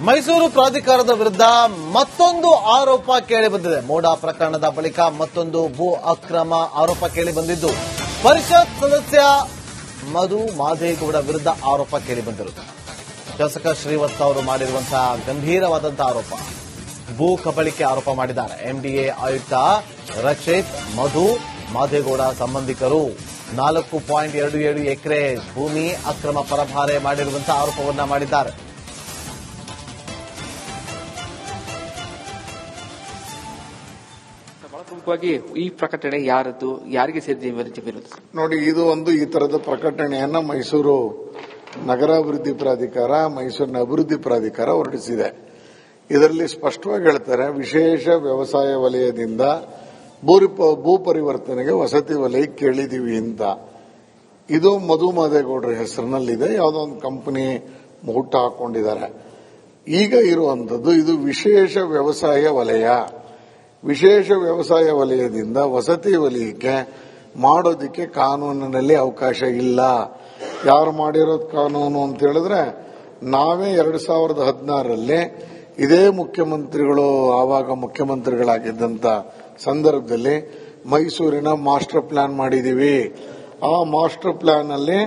ಮೈಸೂರು ಪ್ರಾಧಿಕಾರದ ವಿರುದ್ಧ ಮತ್ತೊಂದು ಆರೋಪ ಕೇಳಿಬಂದಿದೆ. ಮೋಡಾ ಪ್ರಕರಣದ ಬಳಿಕ ಮತ್ತೊಂದು ಭೂ ಅಕ್ರಮ ಆರೋಪ ಕೇಳಿಬಂದಿದ್ದು, ಪರಿಷತ್ ಸದಸ್ಯ ಮಧು ಮಾದೇಗೌಡ ವಿರುದ್ಧ ಆರೋಪ ಕೇಳಿಬಂದಿರುವುದು. ಶಾಸಕ ಶ್ರೀವತ್ಸ ಅವರು ಮಾಡಿರುವಂತಹ ಗಂಭೀರವಾದಂತಹ ಆರೋಪ, ಭೂ ಕಬಳಿಕೆ ಆರೋಪ ಮಾಡಿದ್ದಾರೆ. ಎಂಡಿಎ ಆಯುಕ್ತ ರಕ್ಷಿತ್ ಮಧು ಮಾದೇಗೌಡ ಸಂಬಂಧಿಕರು 4.27 ಎಕರೆ ಭೂಮಿ ಅಕ್ರಮ ಪರಭಾರೆ ಮಾಡಿರುವಂತಹ ಆರೋಪವನ್ನ ಮಾಡಿದ್ದಾರೆ. ಬಹಳ ಪ್ರಮುಖವಾಗಿ ಈ ಪ್ರಕಟಣೆ ಯಾರದ್ದು, ಯಾರಿಗೆ ಸೇರಿದೆ ನೋಡಿ, ಇದು ಒಂದು ಈ ತರದ ಪ್ರಕಟಣೆಯನ್ನ ಮೈಸೂರು ನಗರಾಭಿವೃದ್ಧಿ ಪ್ರಾಧಿಕಾರ, ಮೈಸೂರಿನ ಅಭಿವೃದ್ಧಿ ಪ್ರಾಧಿಕಾರ ಹೊರಡಿಸಿದೆ. ಇದರಲ್ಲಿ ಸ್ಪಷ್ಟವಾಗಿ ಹೇಳ್ತಾರೆ, ವಿಶೇಷ ವ್ಯವಸಾಯ ವಲಯದಿಂದ ಭೂ ಪರಿವರ್ತನೆಗೆ ವಸತಿ ವಲಯ ಕೇಳಿದೀವಿ ಅಂತ. ಇದು ಮಧು ಮಾದೇಗೌಡರ ಹೆಸರಿನಲ್ಲಿದೆ. ಯಾವುದೋ ಒಂದು ಕಂಪನಿ ಮುಹೂರ್ತ ಹಾಕೊಂಡಿದ್ದಾರೆ. ಈಗ ಇರುವಂತದ್ದು ಇದು ವಿಶೇಷ ವ್ಯವಸಾಯ ವಲಯ. ವಿಶೇಷ ವ್ಯವಸಾಯ ವಲಯದಿಂದ ವಸತಿ ವಲಯಕ್ಕೆ ಮಾಡೋದಕ್ಕೆ ಕಾನೂನಿನಲ್ಲಿ ಅವಕಾಶ ಇಲ್ಲ. ಯಾರು ಮಾಡಿರೋದು ಕಾನೂನು ಅಂತ ಹೇಳಿದ್ರೆ, ನಾವೇ 2016ರಲ್ಲಿ ಇದೇ ಮುಖ್ಯಮಂತ್ರಿಗಳು, ಆವಾಗ ಮುಖ್ಯಮಂತ್ರಿಗಳಾಗಿದ್ದಂತ ಸಂದರ್ಭದಲ್ಲಿ ಮೈಸೂರಿನ ಮಾಸ್ಟರ್ ಪ್ಲಾನ್ ಮಾಡಿದೀವಿ. ಆ ಮಾಸ್ಟರ್ ಪ್ಲಾನ್ ಅಲ್ಲಿ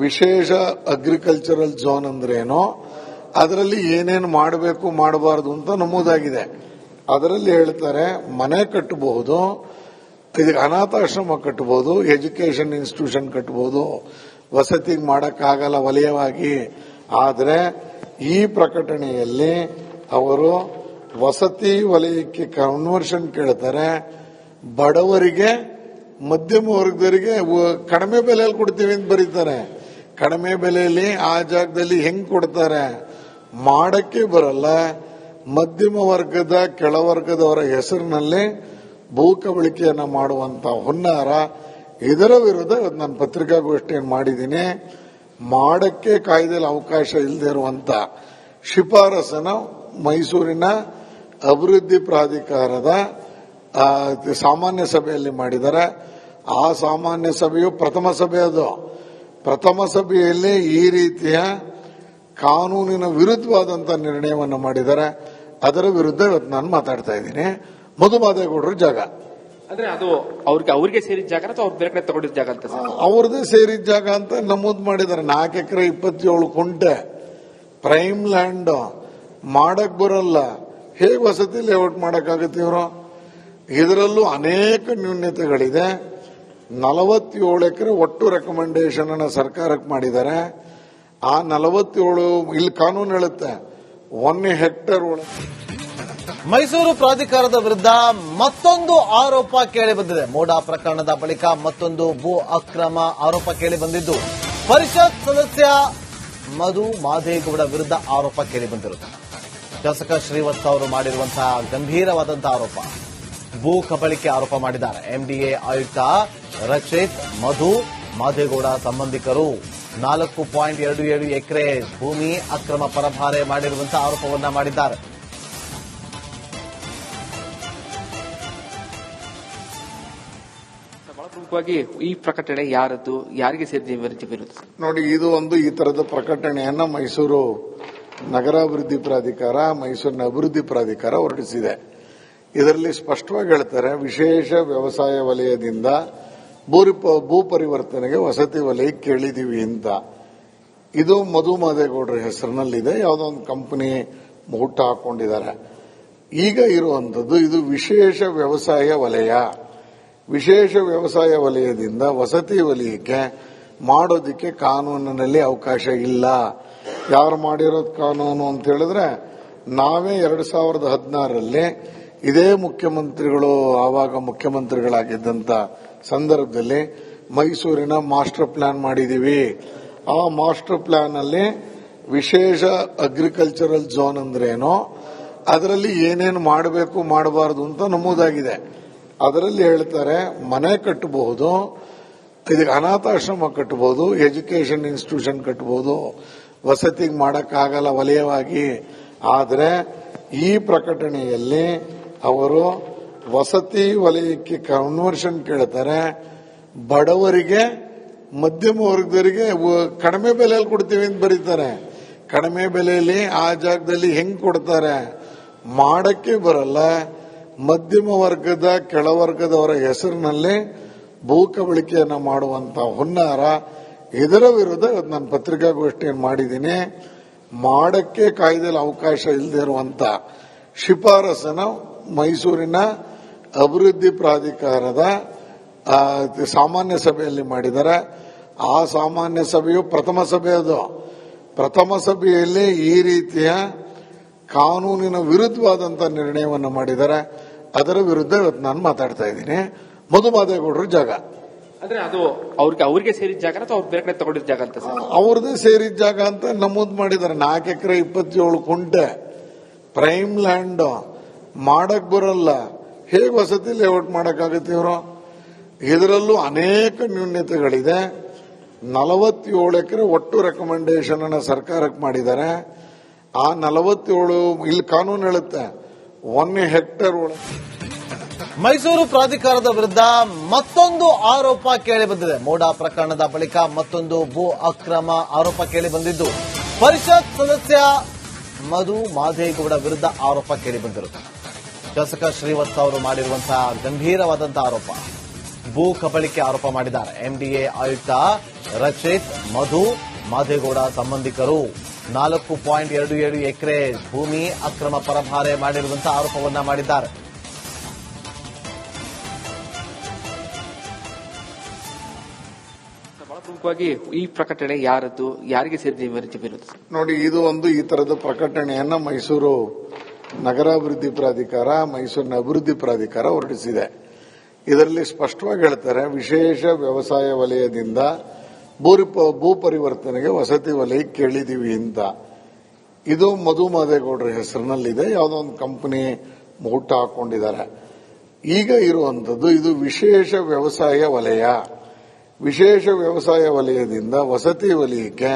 ವಿಶೇಷ ಅಗ್ರಿಕಲ್ಚರಲ್ ಝೋನ್ ಅಂದ್ರೇನೋ, ಅದರಲ್ಲಿ ಏನೇನು ಮಾಡಬೇಕು ಮಾಡಬಾರದು ಅಂತ ನಮೂದಾಗಿದೆ. ಅದರಲ್ಲಿ ಹೇಳ್ತಾರೆ, ಮನೆ ಕಟ್ಟಬಹುದು, ಇದಕ್ಕೆ ಅನಾಥಾಶ್ರಮ ಕಟ್ಟಬಹುದು, ಎಜುಕೇಶನ್ ಇನ್ಸ್ಟಿಟ್ಯೂಷನ್ ಕಟ್ಟಬಹುದು, ವಸತಿ ಮಾಡಕ್ಕಾಗಲ್ಲ ವಲಯವಾಗಿ. ಆದರೆ ಈ ಪ್ರಕಟಣೆಯಲ್ಲಿ ಅವರು ವಸತಿ ವಲಯಕ್ಕೆ ಕನ್ವರ್ಷನ್ ಕೇಳ್ತಾರೆ. ಬಡವರಿಗೆ, ಮಧ್ಯಮ ವರ್ಗದವರಿಗೆ ಕಡಿಮೆ ಬೆಲೆಯಲ್ಲಿ ಕೊಡ್ತೀವಿ ಅಂತ ಬರೀತಾರೆ. ಕಡಿಮೆ ಬೆಲೆಯಲ್ಲಿ ಆ ಜಾಗದಲ್ಲಿ ಹೆಂಗ್ ಕೊಡ್ತಾರೆ ಮಾಡಕ್ಕೆ ಬರಲ್ಲ. ಮಧ್ಯಮ ವರ್ಗದ, ಕೆಳವರ್ಗದವರ ಹೆಸರಿನಲ್ಲಿ ಭೂ ಕಬಳಿಕೆಯನ್ನ ಮಾಡುವಂತ ಹುನ್ನಾರ. ಇದರ ವಿರುದ್ಧ ನಾನು ಪತ್ರಿಕಾಗೋಷ್ಠಿಯನ್ನು ಮಾಡಿದ್ದೀನಿ. ಮಾಡಕ್ಕೆ ಕಾಯ್ದೆಯಲ್ಲಿ ಅವಕಾಶ ಇಲ್ಲದೆ ಇರುವಂತ ಶಿಫಾರಸನ್ನ ಮೈಸೂರಿನ ಅಭಿವೃದ್ಧಿ ಪ್ರಾಧಿಕಾರದ ಸಾಮಾನ್ಯ ಸಭೆಯಲ್ಲಿ ಮಾಡಿದ್ದಾರೆ. ಆ ಸಾಮಾನ್ಯ ಸಭೆಯು ಪ್ರಥಮ ಸಭೆ. ಅದು ಪ್ರಥಮ ಸಭೆಯಲ್ಲಿ ಈ ರೀತಿಯ ಕಾನೂನಿನ ವಿರುದ್ಧವಾದಂತಹ ನಿರ್ಣಯವನ್ನು ಮಾಡಿದ್ದಾರೆ. ಅದರ ವಿರುದ್ಧ ಇವತ್ತು ನಾನು ಮಾತಾಡ್ತಾ ಇದ್ದೀನಿ. ಮಧು ಮಾದೇಗೌಡರ ಜಾಗ ಅಂದ್ರೆ ಅದು ಅವ್ರಿಗೆ ಸೇರಿದ ಜಾಗ ಅಥವಾ ಅವ್ರು ಬೇರೆ ಕಡೆ ತಗೊಂಡಿದ್ದ ಜಾಗ ಅಂತ? ಅವ್ರದೇ ಸೇರಿದ ಜಾಗ ಅಂತ ನಮೂದು ಮಾಡಿದ್ದಾರೆ. 4 ಎಕರೆ 27 ಕುಂಟೆ ಪ್ರೈಮ್ ಲ್ಯಾಂಡ್. ಮಾಡಕ್ ಬರಲ್ಲ, ಹೇಗೆ ವಸತಿ ಲೇಔಟ್ ಮಾಡಕ್ಕಾಗತ್ತೆ ಇವರು? ಇದರಲ್ಲೂ ಅನೇಕ ನ್ಯೂನ್ಯತೆಗಳಿದೆ. 47 ಎಕರೆ ಒಟ್ಟು ರೆಕಮೆಂಡೇಶನ್ ಅನ್ನ ಸರ್ಕಾರಕ್ಕೆ ಮಾಡಿದ್ದಾರೆ. ಆ 47 ಇಲ್ಲಿ ಕಾನೂನು ಹೇಳುತ್ತೆ 1 ಹೆಕ್ಟೇರ್ ಒಳಗೆ. ಮೈಸೂರು ಪ್ರಾಧಿಕಾರದ ವಿರುದ್ಧ ಮತ್ತೊಂದು ಆರೋಪ ಕೇಳಿಬಂದಿದೆ. ಮೋಡಾ ಪ್ರಕರಣದ ಬಳಿಕ ಮತ್ತೊಂದು ಭೂ ಅಕ್ರಮ ಆರೋಪ ಕೇಳಿಬಂದಿದ್ದು, ಪರಿಷತ್ ಸದಸ್ಯ ಮಧು ಮಾದೇಗೌಡ ವಿರುದ್ಧ ಆರೋಪ ಕೇಳಿಬಂದಿರುವುದು. ಶಾಸಕ ಶ್ರೀವತ್ಸ ಅವರು ಮಾಡಿರುವಂತಹ ಗಂಭೀರವಾದಂತಹ ಆರೋಪ, ಭೂ ಕಬಳಿಕೆ ಆರೋಪ ಮಾಡಿದ್ದಾರೆ. ಎಂಡಿಎ ಆಯುಕ್ತ ರಕ್ಷಿತ್ ಮಧು ಮಾದೇಗೌಡ ಸಂಬಂಧಿಕರು 4.27 ಎಕರೆ ಭೂಮಿ ಅಕ್ರಮ ಪರಭಾರೆ ಮಾಡಿರುವಂತಹ ಆರೋಪವನ್ನ ಮಾಡಿದ್ದಾರೆ. ಬಹಳ ಪ್ರಮುಖವಾಗಿ ಈ ಪ್ರಕಟಣೆ ಯಾರದ್ದು, ಯಾರಿಗೆ ಸೇರಿದೆ ನೋಡಿ, ಇದು ಒಂದು ಈ ತರದ ಪ್ರಕಟಣೆಯನ್ನ ಮೈಸೂರು ನಗರಾಭಿವೃದ್ಧಿ ಪ್ರಾಧಿಕಾರ, ಮೈಸೂರಿನ ಅಭಿವೃದ್ಧಿ ಪ್ರಾಧಿಕಾರ ಹೊರಡಿಸಿದೆ. ಇದರಲ್ಲಿ ಸ್ಪಷ್ಟವಾಗಿ ಹೇಳ್ತಾರೆ, ವಿಶೇಷ ವ್ಯವಸಾಯ ವಲಯದಿಂದ ಭೂ ಪರಿವರ್ತನೆಗೆ ವಸತಿ ವಲಯ ಕೇಳಿದೀವಿ ಅಂತ. ಇದು ಮಧು ಮಾದೇಗೌಡರ ಹೆಸರಿನಲ್ಲಿದೆ. ಯಾವುದೋ ಒಂದು ಕಂಪನಿ ಮುಹೂರ್ತ ಹಾಕೊಂಡಿದ್ದಾರೆ. ಈಗ ಇರುವಂತದ್ದು ಇದು ವಿಶೇಷ ವ್ಯವಸಾಯ ವಲಯ. ವಿಶೇಷ ವ್ಯವಸಾಯ ವಲಯದಿಂದ ವಸತಿ ವಲಯಕ್ಕೆ ಮಾಡೋದಕ್ಕೆ ಕಾನೂನಿನಲ್ಲಿ ಅವಕಾಶ ಇಲ್ಲ. ಯಾರು ಮಾಡಿರೋದು ಕಾನೂನು ಅಂತ ಹೇಳಿದ್ರೆ, ನಾವೇ 2016ರಲ್ಲಿ ಇದೇ ಮುಖ್ಯಮಂತ್ರಿಗಳು, ಆವಾಗ ಮುಖ್ಯಮಂತ್ರಿಗಳಾಗಿದ್ದಂತ ಸಂದರ್ಭದಲ್ಲಿ ಮೈಸೂರಿನ ಮಾಸ್ಟರ್ ಪ್ಲಾನ್ ಮಾಡಿದೀವಿ. ಆ ಮಾಸ್ಟರ್ ಪ್ಲಾನ್ ಅಲ್ಲಿ ವಿಶೇಷ ಅಗ್ರಿಕಲ್ಚರಲ್ ಝೋನ್ ಅಂದ್ರೇನೋ, ಅದರಲ್ಲಿ ಏನೇನು ಮಾಡಬೇಕು ಮಾಡಬಾರದು ಅಂತ ನಮೂದಾಗಿದೆ. ಅದರಲ್ಲಿ ಹೇಳ್ತಾರೆ, ಮನೆ ಕಟ್ಟಬಹುದು, ಇದಕ್ಕೆ ಅನಾಥಾಶ್ರಮ ಕಟ್ಟಬಹುದು, ಎಜುಕೇಶನ್ ಇನ್ಸ್ಟಿಟ್ಯೂಷನ್ ಕಟ್ಟಬಹುದು, ವಸತಿ ಮಾಡಕ್ಕಾಗಲ್ಲ ವಲಯವಾಗಿ. ಆದರೆ ಈ ಪ್ರಕಟಣೆಯಲ್ಲಿ ಅವರು ವಸತಿ ವಲಯಕ್ಕೆ ಕನ್ವರ್ಷನ್ ಕೇಳ್ತಾರೆ. ಬಡವರಿಗೆ, ಮಧ್ಯಮ ವರ್ಗದವರಿಗೆ ಕಡಿಮೆ ಬೆಲೆಯಲ್ಲಿ ಕೊಡ್ತೀವಿ ಅಂತ ಬರೀತಾರೆ. ಕಡಿಮೆ ಬೆಲೆಯಲ್ಲಿ ಆ ಜಾಗದಲ್ಲಿ ಹೆಂಗ್ ಕೊಡ್ತಾರೆ ಮಾಡಕ್ಕೆ ಬರಲ್ಲ. ಮಧ್ಯಮ ವರ್ಗದ ಕೆಳವರ್ಗದವರ ಹೆಸರಿನಲ್ಲಿ ಭೂ ಕಬಳಿಕೆಯನ್ನ ಮಾಡುವಂತ ಹುನ್ನಾರ. ಇದರ ವಿರುದ್ಧ ನಾನು ಪತ್ರಿಕಾಗೋಷ್ಠಿಯನ್ನು ಮಾಡಿದ್ದೀನಿ. ಮಾಡಕ್ಕೆ ಕಾಯ್ದೆಯಲ್ಲಿ ಅವಕಾಶ ಇಲ್ಲದೆ ಇರುವಂತ ಶಿಫಾರಸನ್ನು ಮೈಸೂರಿನ ಅಭಿವೃದ್ಧಿ ಪ್ರಾಧಿಕಾರದ ಸಾಮಾನ್ಯ ಸಭೆಯಲ್ಲಿ ಮಾಡಿದ್ದಾರೆ. ಆ ಸಾಮಾನ್ಯ ಸಭೆಯು ಪ್ರಥಮ ಸಭೆ. ಅದು ಪ್ರಥಮ ಸಭೆಯಲ್ಲಿ ಈ ರೀತಿಯ ಕಾನೂನಿನ ವಿರುದ್ಧವಾದಂತಹ ನಿರ್ಣಯವನ್ನು ಮಾಡಿದ್ದಾರೆ. ಅದರ ವಿರುದ್ಧ ಇವತ್ತು ನಾನು ಮಾತಾಡ್ತಾ ಇದ್ದೀನಿ. ಮಧುಮಾದೇಗೌಡರ ಜಾಗ ಅಂದ್ರೆ ಅದು ಅವ್ರಿಗೆ ಸೇರಿದ ಜಾಗ ಅಥವಾ ಅವ್ರು ಬೇರೆ ಕಡೆ ತಗೊಂಡಿದ್ದ ಜಾಗ ಅಂತ ಸರ್? ಅವ್ರದ್ದೇ ಸೇರಿದ ಜಾಗ ಅಂತ ನಮೂದು ಮಾಡಿದ್ದಾರೆ. 4 ಎಕರೆ 27 ಕುಂಟೆ ಪ್ರೈಮ್ ಲ್ಯಾಂಡ್ ಮಾಡಕ್ ಬರಲ್ಲ. ಹೇಗೆ ವಸತಿ ಲೇಔಟ್ ಮಾಡಕ್ಕಾಗುತ್ತೆ ಇವರು? ಇದರಲ್ಲೂ ಅನೇಕ ನ್ಯೂನ್ಯತೆಗಳಿದೆ. 47 ಎಕರೆ ಒಟ್ಟು ರೆಕಮೆಂಡೇಶನ್ ಅನ್ನ ಸರ್ಕಾರಕ್ಕೆ ಮಾಡಿದ್ದಾರೆ. ಆ 47 ಇಲ್ಲಿ ಕಾನೂನು ಹೇಳುತ್ತೆ 1 ಹೆಕ್ಟೇರ್ ಒಳಗೆ. ಮೈಸೂರು ಪ್ರಾಧಿಕಾರದ ವಿರುದ್ಧ ಮತ್ತೊಂದು ಆರೋಪ ಕೇಳಿ ಬಂದಿದೆ. ಮೋಡಾ ಪ್ರಕರಣದ ಬಳಿಕ ಮತ್ತೊಂದು ಭೂ ಅಕ್ರಮ ಆರೋಪ ಕೇಳಿ ಬಂದಿದ್ದು ಪರಿಷತ್ ಸದಸ್ಯ ಮಧು ಮಾದೇಗೌಡ ವಿರುದ್ಧ ಆರೋಪ ಕೇಳಿ ಬಂದಿರುತ್ತೆ. ಶಾಸಕ ಶ್ರೀವತ್ಸ ಅವರು ಮಾಡಿರುವಂತಹ ಗಂಭೀರವಾದಂತಹ ಆರೋಪ, ಭೂ ಕಬಳಿಕೆ ಆರೋಪ ಮಾಡಿದ್ದಾರೆ. ಎಂಡಿಎ ಆಯುಕ್ತ ರಚಿತ್, ಮಧು ಮಾದೇಗೌಡ ಸಂಬಂಧಿಕರು 4.27 ಎಕರೆ ಭೂಮಿ ಅಕ್ರಮ ಪರಭಾರೆ ಮಾಡಿರುವಂತಹ ಆರೋಪವನ್ನ ಮಾಡಿದ್ದಾರೆ. ಬಹಳ ಪ್ರಮುಖವಾಗಿ ಈ ಪ್ರಕಟಣೆ ಯಾರದ್ದು, ಯಾರಿಗೆ ಸೇರಿದೆ? ನೋಡಿ, ಇದು ಒಂದು ಈ ತರದ ಪ್ರಕಟಣೆಯನ್ನ ಮೈಸೂರು ನಗರಾಭಿವೃದ್ಧಿ ಪ್ರಾಧಿಕಾರ, ಮೈಸೂರಿನ ಅಭಿವೃದ್ಧಿ ಪ್ರಾಧಿಕಾರ ಹೊರಡಿಸಿದೆ. ಇದರಲ್ಲಿ ಸ್ಪಷ್ಟವಾಗಿ ಹೇಳ್ತಾರೆ, ವಿಶೇಷ ವ್ಯವಸಾಯ ವಲಯದಿಂದ ಭೂ ಪರಿವರ್ತನೆಗೆ ವಸತಿ ವಲಯ ಕೇಳಿದೀವಿ ಅಂತ. ಇದು ಮಧು ಮಾದೇಗೌಡರ ಹೆಸರಿನಲ್ಲಿದೆ. ಯಾವುದೋ ಒಂದು ಕಂಪನಿ ಮುಹೂರ್ತ ಹಾಕೊಂಡಿದ್ದಾರೆ. ಈಗ ಇರುವಂತದ್ದು ಇದು ವಿಶೇಷ ವ್ಯವಸಾಯ ವಲಯ. ವಿಶೇಷ ವ್ಯವಸಾಯ ವಲಯದಿಂದ ವಸತಿ ವಲಯಕ್ಕೆ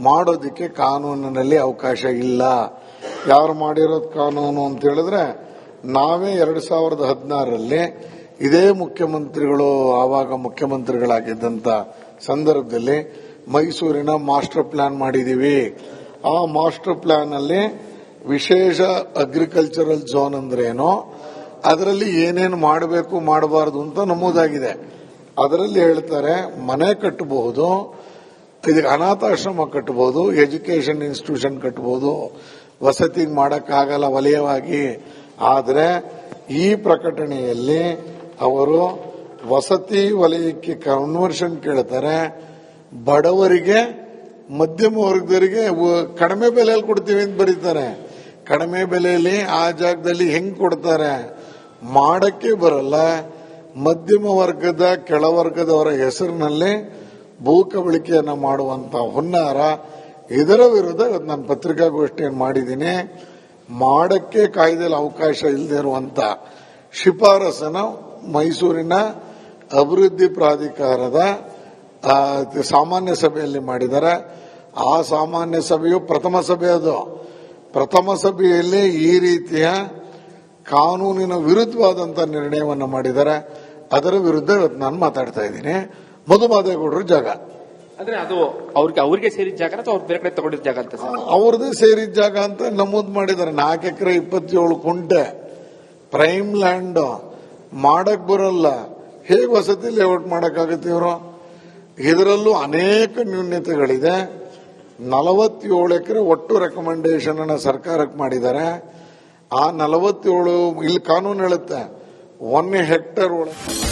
ಮಾಡೋದಕ್ಕೆ ಕಾನೂನಿನಲ್ಲಿ ಅವಕಾಶ ಇಲ್ಲ. ಯಾರು ಮಾಡಿರೋದು ಕಾನೂನು ಅಂತ ಹೇಳಿದ್ರೆ, ನಾವೇ 2016ರಲ್ಲಿ ಇದೇ ಮುಖ್ಯಮಂತ್ರಿಗಳು, ಆವಾಗ ಮುಖ್ಯಮಂತ್ರಿಗಳಾಗಿದ್ದಂತ ಸಂದರ್ಭದಲ್ಲಿ ಮೈಸೂರಿನ ಮಾಸ್ಟರ್ ಪ್ಲಾನ್ ಮಾಡಿದೀವಿ. ಆ ಮಾಸ್ಟರ್ ಪ್ಲಾನ್ ಅಲ್ಲಿ ವಿಶೇಷ ಅಗ್ರಿಕಲ್ಚರಲ್ ಝೋನ್ ಅಂದ್ರೇನೋ, ಅದರಲ್ಲಿ ಏನೇನು ಮಾಡಬೇಕು ಮಾಡಬಾರದು ಅಂತ ನಮೂದಾಗಿದೆ. ಅದರಲ್ಲಿ ಹೇಳ್ತಾರೆ, ಮನೆ ಕಟ್ಟಬಹುದು, ಇದಕ್ಕೆ ಅನಾಥಾಶ್ರಮ ಕಟ್ಟಬಹುದು, ಎಜುಕೇಶನ್ ಇನ್ಸ್ಟಿಟ್ಯೂಷನ್ ಕಟ್ಟಬಹುದು, ವಸತಿ ಮಾಡಕ್ಕಾಗಲ್ಲ ವಲಯವಾಗಿ. ಆದರೆ ಈ ಪ್ರಕಟಣೆಯಲ್ಲಿ ಅವರು ವಸತಿ ವಲಯಕ್ಕೆ ಕನ್ವರ್ಷನ್ ಕೇಳ್ತಾರೆ. ಬಡವರಿಗೆ, ಮಧ್ಯಮ ವರ್ಗದವರಿಗೆ ಕಡಿಮೆ ಬೆಲೆಯಲ್ಲಿ ಕೊಡ್ತೀವಿ ಅಂತ ಬರೀತಾರೆ. ಕಡಿಮೆ ಬೆಲೆಯಲ್ಲಿ ಆ ಜಾಗದಲ್ಲಿ ಹೆಂಗ್ ಕೊಡ್ತಾರೆ ಮಾಡಕ್ಕೆ ಬರಲ್ಲ. ಮಧ್ಯಮ ವರ್ಗದ ಕೆಳವರ್ಗದವರ ಹೆಸರಿನಲ್ಲಿ ಭೂ ಕಬಳಿಕೆಯನ್ನ ಮಾಡುವಂತ ಹುನ್ನಾರ. ಇದರ ವಿರುದ್ಧ ಇವತ್ತು ನಾನು ಪತ್ರಿಕಾಗೋಷ್ಠಿಯನ್ನು ಮಾಡಿದ್ದೀನಿ. ಮಾಡಕ್ಕೆ ಕಾಯ್ದೆಯಲ್ಲಿ ಅವಕಾಶ ಇಲ್ಲದೆ ಇರುವಂತ ಶಿಫಾರಸನ್ನು ಮೈಸೂರಿನ ಅಭಿವೃದ್ಧಿ ಪ್ರಾಧಿಕಾರದ ಸಾಮಾನ್ಯ ಸಭೆಯಲ್ಲಿ ಮಾಡಿದ್ದಾರೆ. ಆ ಸಾಮಾನ್ಯ ಸಭೆಯು ಪ್ರಥಮ ಸಭೆ. ಅದು ಪ್ರಥಮ ಸಭೆಯಲ್ಲಿ ಈ ರೀತಿಯ ಕಾನೂನಿನ ವಿರುದ್ಧವಾದಂತಹ ನಿರ್ಣಯವನ್ನು ಮಾಡಿದ್ದಾರೆ. ಅದರ ವಿರುದ್ಧ ಇವತ್ತು ನಾನು ಮಾತಾಡ್ತಾ ಇದ್ದೀನಿ. ಮಧುಮಾದೇಗೌಡರ ಜಾಗ ಅಂದ್ರೆ ಅದು ಅವ್ರಿಗೆ ಸೇರಿದ ಜಾಗ ಅಥವಾ ಅವ್ರು ಬೇರೆ ಕಡೆ ತಗೊಂಡಿದ್ದ ಜಾಗ ಅಂತ ಸರ್? ಅವ್ರದ್ದೇ ಸೇರಿದ ಜಾಗ ಅಂತ ನಮೂದು ಮಾಡಿದ್ದಾರೆ. 4 ಎಕರೆ 27 ಕುಂಟೆ ಪ್ರೈಮ್ ಲ್ಯಾಂಡ್ ಮಾಡಕ್ ಬರಲ್ಲ. ಹೇಗೆ ವಸತಿ ಲೇಔಟ್ ಮಾಡಕ್ಕಾಗುತ್ತೆ ಇವರು? ಇದರಲ್ಲೂ ಅನೇಕ ನ್ಯೂನ್ಯತೆಗಳಿದೆ. 47 ಎಕರೆ ಒಟ್ಟು ರೆಕಮೆಂಡೇಶನ್ ಅನ್ನ ಸರ್ಕಾರಕ್ಕೆ ಮಾಡಿದ್ದಾರೆ. ಆ 47 ಇಲ್ಲಿ ಕಾನೂನು ಹೇಳುತ್ತೆ 1 ಹೆಕ್ಟೇರ್ ಒಳಗೆ